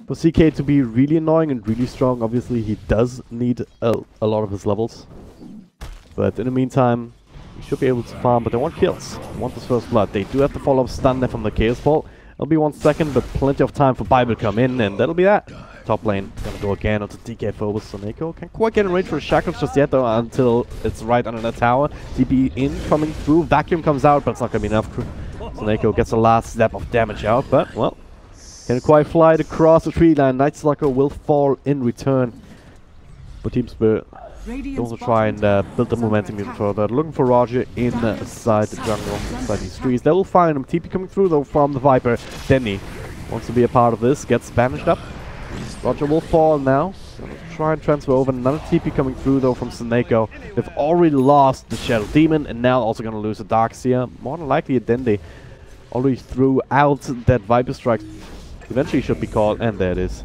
For CK to be really annoying and really strong, obviously he does need a lot of his levels. But in the meantime, he should be able to farm, but they want kills. They want this first blood. They do have to follow up stun there from the CIS Quals. It'll be 1 second, but plenty of time for Bible to come in, and that'll be that. Top lane, gonna go again onto DK Phobos. Soneko can't quite get in range for shackles just yet though, until it's right under the tower. TP in, coming through, Vacuum comes out, but it's not gonna be enough. Soneko gets the last step of damage out, but, well, can't quite fly across the tree line. Night Stalker will fall in return. But Team Spirit also try and build the momentum even further. Looking for Roger inside the jungle, inside these trees. They will find him. TP coming through though from the Viper. Denny wants to be a part of this, gets banished up. Roger will fall now. Gonna try and transfer over. Another TP coming through though from Soneko. They've already lost the Shadow Demon and now also gonna lose a Darkseer. More than likely a Dende. Already threw out that Viper Strike. Eventually should be called, and there it is.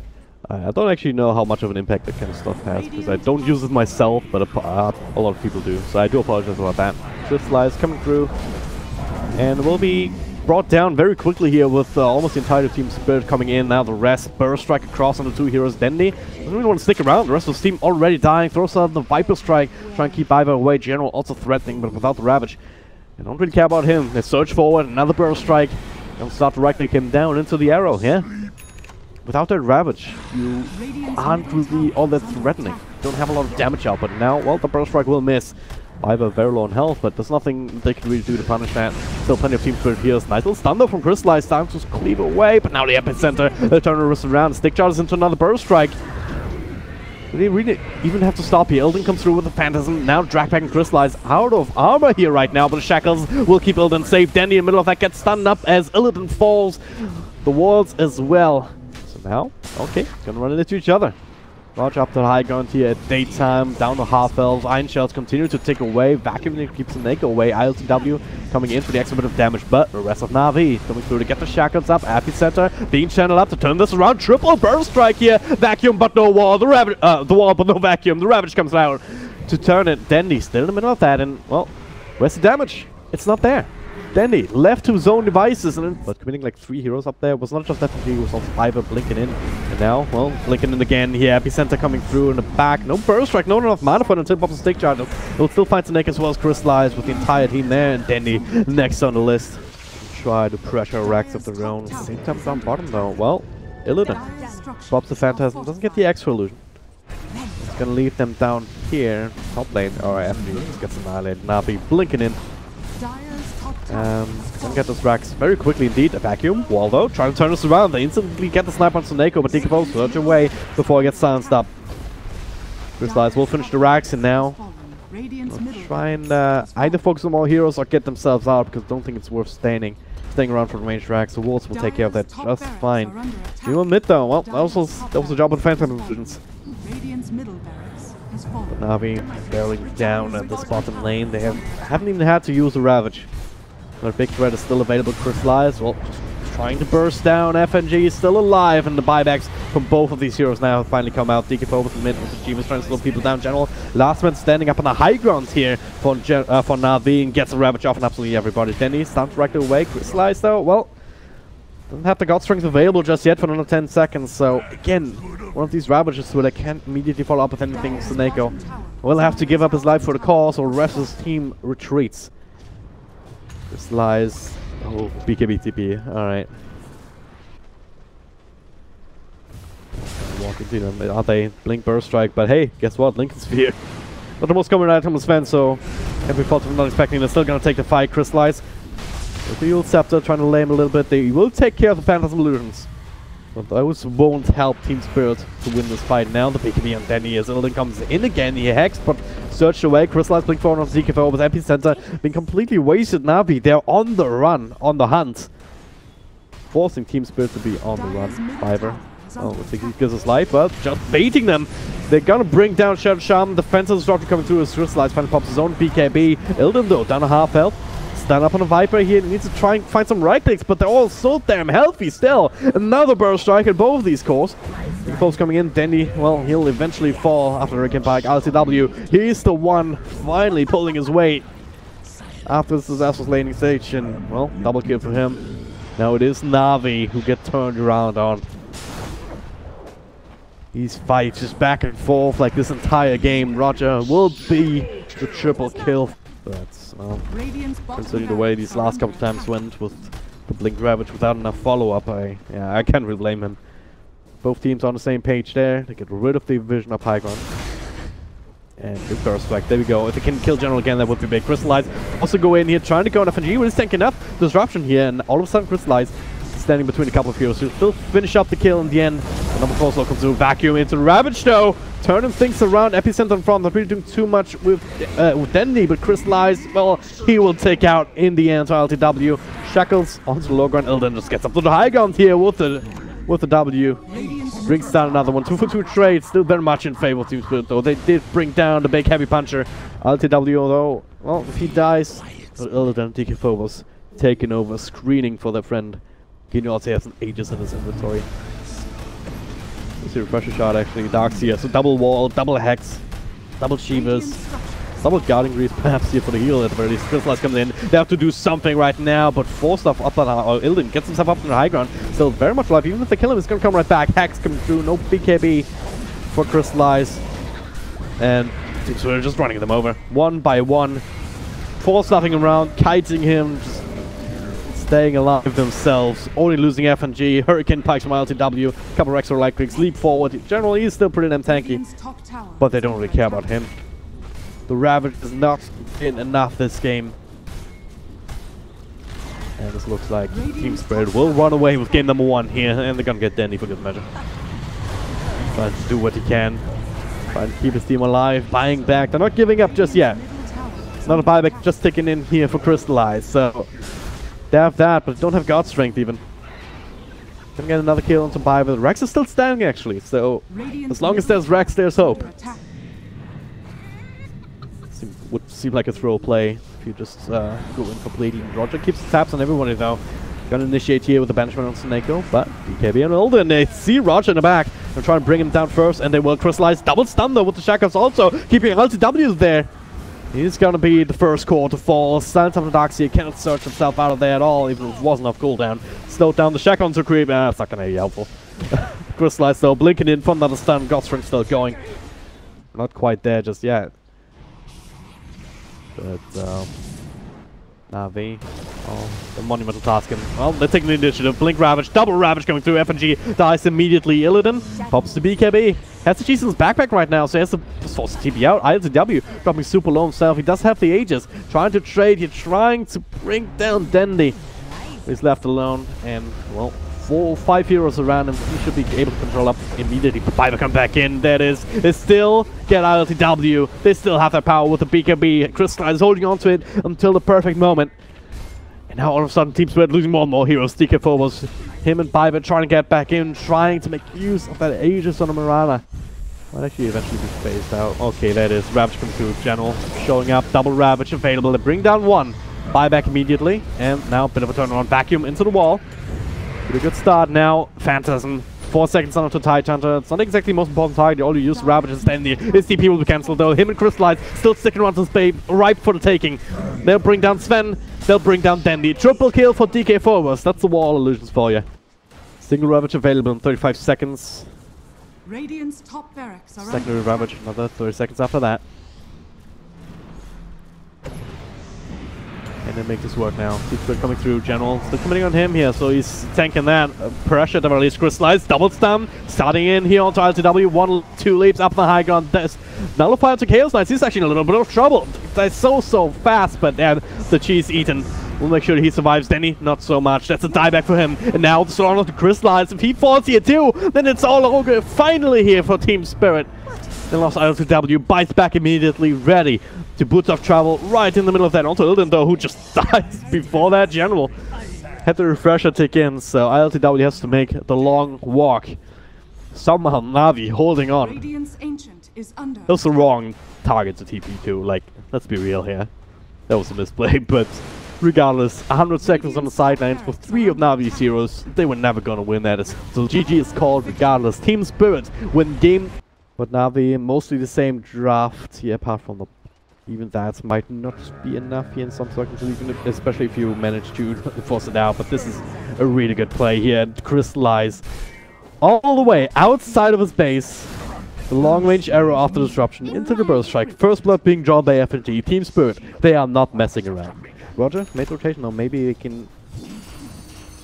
I don't actually know how much of an impact that kind of stuff has, because I don't use it myself, but a lot of people do. So I do apologize about that. Swift Slice coming through, and will be brought down very quickly here with almost the entire Team Spirit coming in. Now the rest, Burst Strike across on the 2 heroes. Dendy doesn't really want to stick around. The rest of the team already dying. Throws out the Viper Strike, trying to keep Viper away. General also threatening, but without the Ravage. They don't really care about him. They surge forward, another Burst Strike. And start to right-click him down into the arrow, yeah? Without that Ravage, you aren't really all that threatening. Don't have a lot of damage out, but now, well, the Burst Strike will miss. Viper very low on health, but there's nothing they can really do to punish that. Still plenty of Team Spirit heals. Nice little stun though from Crystallize, time to cleave away, but now the epicenter, they turn the wrist around, stick charges into another Burst Strike. They really even have to stop here. Illidan comes through with the Phantasm. Now Dragpack and Crystallize out of armor here right now, but the Shackles will keep Illidan safe. Dandy in the middle of that gets stunned up as Illidan falls. The walls as well. So now, okay, gonna run into each other. Roger up to the high ground here at daytime, down to half elves. Iron Shells continue to tick away. Vacuum keeps the Soneko away. ILTW coming in for the extra bit of damage, but the rest of NAVI coming through to get the Shackles up. Epicenter being channeled up to turn this around. Triple Burst Strike here. Vacuum but no wall. The Ravage, the wall but no Vacuum. The Ravage comes out to turn it. Dandy still in the middle of that, and well, where's the damage? It's not there. Dandy left to zone devices, and but committing like 3 heroes up there. It was not just FNG, it was also Viper blinking in. And now, well, blinking in again here. Epicenter coming through in the back. No Burst Strike, not enough mana for the tip of the stick charge. He'll still find Snake as well as Crystallize with the entire team there. And Dandy next on the list. Try to pressure Rax of their own. Same time down bottom though. Well, Illidan drops the Phantasm, doesn't get the extra illusion. It's gonna leave them down here. Top lane, or FNG just gets annihilated. Navi blinking in. Gonna get those racks very quickly indeed. A Vacuum. Waldo trying to turn this around. They instantly get the snipe on Soneko, but DK Phobos surge away before he gets silenced up. Crystallize will finish the racks, and now try and either focus on more heroes or get themselves out, because I don't think it's worth staying around for the ranged racks. The Wolves will take care of that just fine. You on mid though. Well, that was the job of the Phantom illusions. But Navi barreling down at this bottom lane. They haven't even had to use the Ravage. Their big threat is still available. Crystallize, well, just trying to burst down. FNG is still alive, and the buybacks from both of these heroes now have finally come out. DK Phobos in mid with the Genius trying to slow people down. General, last man standing up on the high ground here for Navi, and gets a Ravage off on absolutely everybody. Denny stuns right away. Crystallize though, well, doesn't have the God Strength available just yet for another 10 seconds. So again, one of these Ravages where they can't immediately follow up with anything. Soneko will have to give up his life for the cause, or the rest of his team retreats. Crystallize. Oh, BKB TP. Alright. Walk into them. Are they? Blink Burst Strike, but hey, guess what? Lincoln Sphere. Not the most common item on Sven, so can't be fault for not expecting. They're still gonna take the fight. Crystallize. With the Eul Scepter trying to lay him a little bit. They will take care of the Phantasm illusions. But those won't help Team Spirit to win this fight. Now the BKB on Danny as Illidan comes in again. He hexed, but searched away. Crystallize blink forward on ZKFO with Epicenter being completely wasted. Navi, they're on the run, on the hunt. Forcing Team Spirit to be on the run. Viper. Oh, I think he gives us life, but just baiting them. They're gonna bring down Shadow Shaman. The Phantasm Structure coming through as Crystallize finally pops his own BKB. Illidan though, down to half health. Stand up on a Viper here. He needs to try and find some right clicks, but they're all so damn healthy still. Another Burst Strike at both of these cores. The folks coming in. Dandy, well, he'll eventually fall after the Rick Pike. LCW, he's the one finally pulling his weight after this disastrous laning stage, and well, double kill for him. Now it is Navi who get turned around on. These fights just back and forth like this entire game. Roger will be the triple kill. But considering the way these last couple times went with the Blink Ravage without enough follow-up, I can't really blame him. Both teams on the same page there. They get rid of the vision up high ground. And good first strike. There we go. If they can kill General again, that would be big. Crystallize also go in here, trying to go on FNG. Really tanking up disruption here, and all of a sudden Crystallize standing between a couple of heroes who still finish up the kill in the end. And number 4 comes through, vacuum into Ravage though, turning things around. Epicenter in front, not really doing too much with Dendy, but Crystallize, well, he will take out in the end to LTW. Shackles onto the low ground. Illidan just gets up to the high ground here with the W. Brings down another one. 2-for-2 trade, still very much in favor of Team Spirit though. They did bring down the big heavy puncher. LTW though, well, if he dies, Illidan, DK Phobos taking over, screening for their friend. He also has an Aegis in his inventory. Let's see a refresher shot actually. Darks here, so double wall, double hex, double Shivas, double guarding grease perhaps here for the heal at the very least. Crystallize comes in. They have to do something right now, but force stuff up on Illidan gets himself up in the high ground. Still very much alive. Even if they kill him, it's gonna come right back. Hex coming through, no BKB for Crystallize. And so they're just running them over. One by one. Force stuffing around, kiting him, just staying alive themselves, only losing FNG, Hurricane Pikes from LTW, couple Rexor Light Clicks, leap forward. Generally, he's still pretty damn tanky, but they don't really care about him. The Ravage has not been enough this game. And this looks like Team Spirit will run away with game number 1 here, and they're gonna get Danny for good measure. Trying to do what he can, trying to keep his team alive, buying back. They're not giving up just yet. It's not a buyback just ticking in here for Crystallize, so they have that, but don't have God Strength even. Can get another kill on some buyback. Rex is still standing actually, so as long as there's Rex, there's hope. Would seem like a throw play if you just go in for bleeding. Roger keeps the taps on everybody though. Gonna initiate here with the banishment on Snako, but BKB and Illidan, they see Roger in the back. They're trying to bring him down first, and they will Crystallize. Double stun though with the Shackles also, keeping LTW there. He's gonna be the first core to fall. Silence of the Darkseer cannot search himself out of there at all, even if it wasn't off cooldown. Slowed down the Shackles to creep. It's not gonna be helpful. Crystallize though, blinking in for another stun. Godstring still going. Not quite there just yet. But Navi, the monumental task, and well, they're taking the initiative. Blink Ravage, double Ravage going through. FNG dies immediately. Illidan pops the BKB. Has the cheese in his backpack right now, so he has to force the TP out. ILTW dropping super low himself. He does have the Aegis. Trying to trade here, trying to bring down Dendy. He's left alone, and well, 4 or 5 heroes around him. He should be able to control up immediately. Piper come back in. There it is. They still get ILTW. They still have that power with the BKB. Crystallize is holding on to it until the perfect moment. And now all of a sudden Team Spirit losing more and more heroes. DK Phobos, him and Piper trying to get back in, trying to make use of that Aegis on the Mirana. Might actually eventually be phased out. Okay, that is Ravage coming through. General showing up. Double Ravage available to bring down one. Buyback immediately. And now a bit of a turnaround. Vacuum into the wall. Pretty good start now. Phantasm. 4 seconds on to Tide Hunter. It's not exactly the most important target. All you use Ravage and stand there. His TP will be cancelled though. Him and Crystallize still sticking around to this babe. Ripe for the taking. They'll bring down Sven. They'll bring down Dandy. Triple kill for DK Phobos. That's the wall illusions for you. Single Ravage available in 35 seconds. Radiant's top barracks are secondary Ravage, another 30 seconds after that. And then make this work now. Keeps coming through. General still coming on him here, so he's tanking that. Pressure at the very least. Crystallize, double stun. Starting in here onto LTW. 1-2 leaps up the high ground. Nullify to Chaos Knights. He's actually in a little bit of trouble. They're so fast, but then the cheese eaten. We'll make sure that he survives. Denny, not so much. That's a dieback for him. And now the Solana to Crystallize. If he falls here too, then it's all over finally here for Team Spirit. They lost ILTW, bites back immediately, ready to boot off travel right in the middle of that. Onto Illidan though, who just dies before that. General had the refresher tick in, so ILTW has to make the long walk. Somehow Navi holding on. That was the wrong target to TP to, like, let's be real here. That was a misplay, but regardless, 100 seconds on the sidelines for 3 of Navi's heroes. They were never gonna win that. So GG is called regardless. Team Spirit win game. But Navi, mostly the same draft here, apart from the... Even that might not be enough here in some circumstances, especially if you manage to force it out. But this is a really good play here. Crystallize all the way outside of his base. The long-range arrow after disruption into the burst strike. First blood being drawn by FNG. Team Spirit, they are not messing around. Roger, mid rotation, or maybe they can...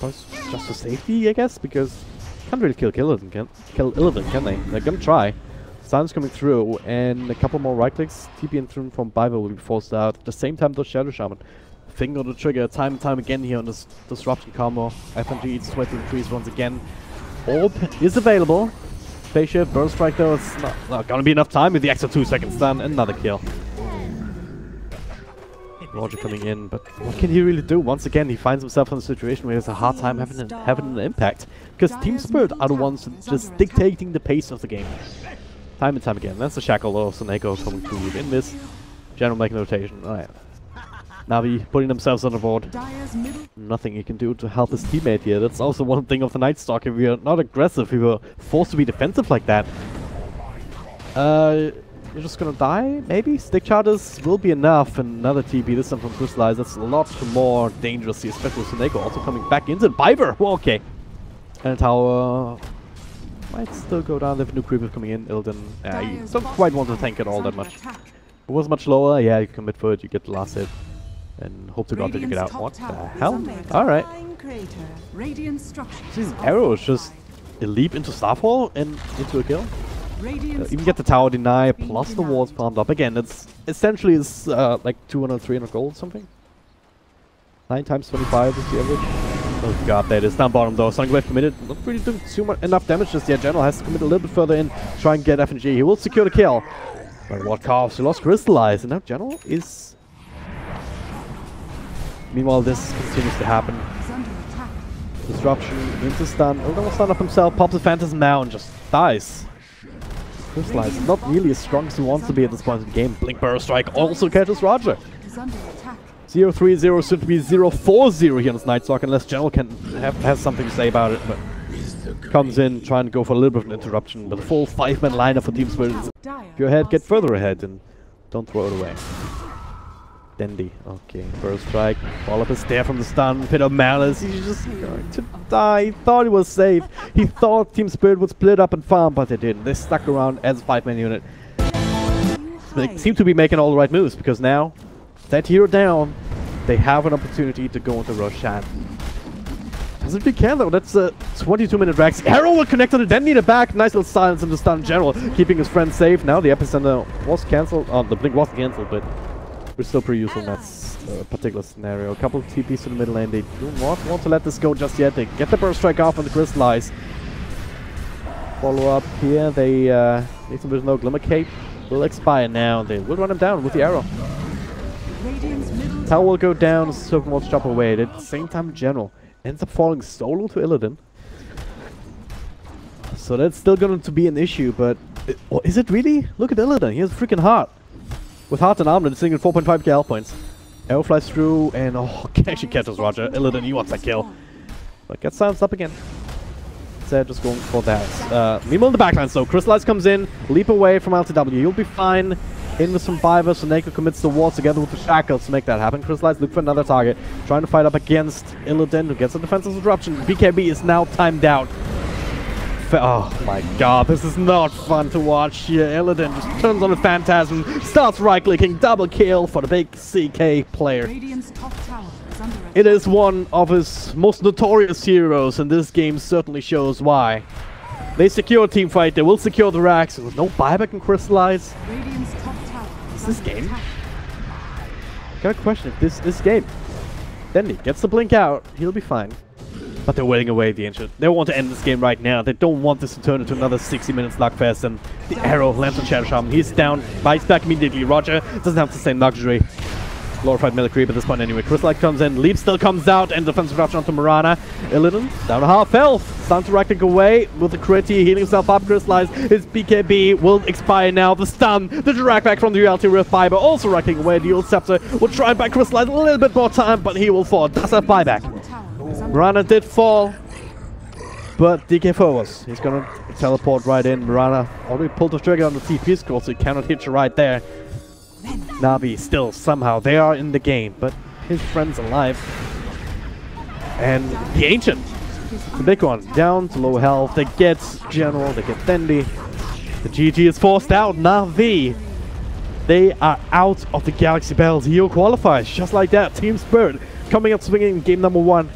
just for safety, I guess, because... can't really kill Illidan, can they? They're gonna try. Sun's coming through, and a couple more right clicks. TP and Thrune from Biver will be forced out. At the same time, those Shadow Shaman. Finger the trigger time and time again here on this disruption combo. FNG eats sweat to the trees once again. Orb is available. Spaceship, burst strike though, it's not gonna be enough time with the extra 2 seconds stun. Another kill. Roger coming in, but what can he really do? Once again, he finds himself in a situation where he has a hard time having an impact. Because Team Spirit are the ones just dictating the pace of the game. Time and time again. That's the Shackle of Soneko coming through with Invis. General making rotation. Alright. Navi putting themselves on the board. Nothing he can do to help his teammate here. That's also one thing of the Night Stalker. We are not aggressive. We were forced to be defensive like that. You're just gonna die, maybe? Stick charges will be enough. And another TP, this time from Crystallize. That's a lot more dangerous, especially Soneko also coming back into Biver. Well, okay. And Tower might still go down. They have new creepers coming in. Illidan, you don't quite want to tank it all that much. If it was much lower, yeah, you commit for it, you get the last hit. And hope to God that you get out. What the hell? Alright. This arrow is just a leap into Starfall and into a kill. Even get the tower deny plus the walls palmed up. Again, it's essentially is like 200, 300 gold or something. 9 times 25 is the average. Oh god, that is down bottom though. Sonic Wave committed. Not really doing enough damage just yet. General has to commit a little bit further in, try and get FNG. He will secure the kill. But what carves? He lost Crystallize, and now General is... Meanwhile, this continues to happen. Disruption into stun. Illidan will stun up himself, pops a Phantasm now, and just dies. Crystallize is not nearly as strong as he wants to be at this point in the game. Blink Burrow Strike also catches Roger. 0-3-0 soon to be 0-4-0 here on this Night Stalker, unless General has something to say about it. But comes in, trying to go for a little bit of an interruption. But a full 5-man lineup for Team Spirit. If you're ahead, get further ahead and don't throw it away. Dandy. Okay, Burst Strike. Follow up a stare from the stun. Pit of Malice. He's just going to die. He thought he was safe. He thought Team Spirit would split up and farm, but they didn't. They stuck around as a 5-man unit. They seem to be making all the right moves, because now, that hero down, they have an opportunity to go into Roshan. Doesn't really care though. That's a 22-minute Rex. Arrow will connect to the Detonator back. Nice little silence in the stun. General keeping his friend safe. Now the epicenter was cancelled. The blink was cancelled, but we're still pretty useful in that particular scenario. A couple of TPs to the middle lane. They do not want to let this go just yet. They get the burst strike off on the Crystallize. Follow up here. They there's no Glimmer Cape. Will expire now. They will run him down with the arrow. Tower will go down. Serpent wants to chop away. At the same time, General ends up falling solo to Illidan. So that's still going to be an issue, but... is it really? Look at Illidan. He has a freaking heart. With heart and armor, it's sitting at 4.5k health points. Arrow flies through, and actually catches Roger. Illidan, he wants that kill. But gets silenced up again. So just going for that. Meanwhile in the backlines though, Crystallize comes in, leap away from LTW. You'll be fine. In with some Biver, Soneko commits the walls together with the Shackles to make that happen. Crystallize look for another target. Trying to fight up against Illidan, who gets a defensive disruption. BKB is now timed out. Oh my god, this is not fun to watch here. Illidan just turns on a Phantasm, starts right-clicking, double kill for the big CK player. It is one of his most notorious heroes, and this game certainly shows why. They secure a team fight, they will secure the racks, with no buyback and Crystallize. Is this game? I got a question if this is game. Then he gets the blink out, he'll be fine. But they're waiting away the Ancient. They want to end this game right now. They don't want this to turn into another 60-minute slugfest. And the arrow lands on Shadow Shaman. He's down, bites back immediately. Roger doesn't have the same luxury. Glorified melee creep at this point anyway. Crystallight comes in, Leap still comes out, and defensive option onto Mirana. Illidan down to half health. Stun to right-click away with the crit, healing himself up. Crystallize. His BKB will expire now. The stun, the drag back from the reality with Fiber. Also right-clicking away. The old Scepter will try and buy Crystallize a little bit more time, but he will fall. Does have buyback. Mirana did fall, but DK forwards. He's gonna teleport right in. Mirana already pulled the trigger on the TP scroll, so he cannot hit you right there. Navi still somehow they are in the game, but his friend's alive. And the Ancient The big one down to low health. They get General, they get Fendi. The GG is forced out. NAVI, they are out of the Galaxy Battles. Hero qualifies just like that. Team Spirit coming up swinging in game number 1.